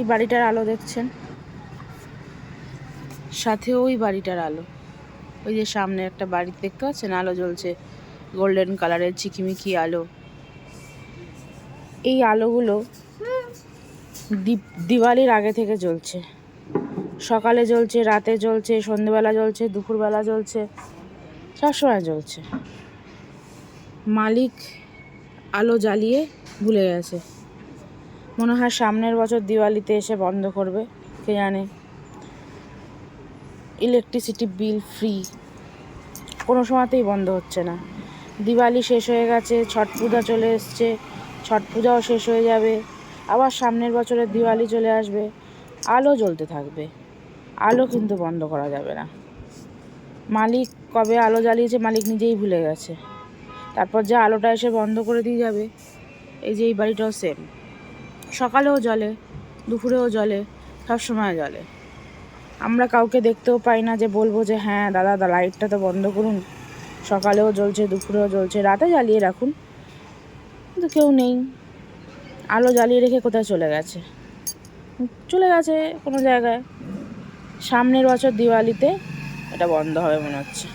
এই বাড়িটার আলো দেখছেন, সাথে ওই বাড়িটার আলো। ওই যে সামনে একটা বাড়ি দেখতে পাচ্ছেন, আলো জ্বলছে, গোল্ডেন কালারের চিকিমিকি আলো। এই আলোগুলো দিওয়ালির আগে থেকে জ্বলছে। সকালে জ্বলছে, রাতে জ্বলছে, সন্ধ্যেবেলা জ্বলছে, দুপুরবেলা জ্বলছে, সবসময় জ্বলছে। মালিক আলো জ্বালিয়ে ভুলে গেছে। মনে হয় সামনের বছর দিওয়ালিতে এসে বন্ধ করবে, কে জানে। ইলেকট্রিসিটি বিল ফ্রি, কোনো সময়তেই বন্ধ হচ্ছে না। দিওয়ালি শেষ হয়ে গেছে, ছট পূজা চলে এসছে, ছট পূজাও শেষ হয়ে যাবে, আবার সামনের বছরের দিওয়ালি চলে আসবে, আলো জ্বলতে থাকবে। আলো কিন্তু বন্ধ করা যাবে না। মালিক কবে আলো জ্বালিয়েছে মালিক নিজেই ভুলে গেছে। তারপর যে আলোটা এসে বন্ধ করে দিয়ে যাবে। এই যে এই বাড়িটাও সেম, সকালেও জ্বলে, দুপুরেও জ্বলে, সবসময় জ্বলে। আমরা কাউকে দেখতেও পাই না যে বলবো যে হ্যাঁ দাদা লাইটটা তো বন্ধ করুন। সকালেও জ্বলছে, দুপুরেও জ্বলছে, রাতে জ্বালিয়ে রাখুন, কিন্তু কেউ নেই। আলো জ্বালিয়ে রেখে কোথায় চলে গেছে, চলে গেছে কোনো জায়গায়। সামনের বছর দিওয়ালিতে এটা বন্ধ হবে মনে হচ্ছে।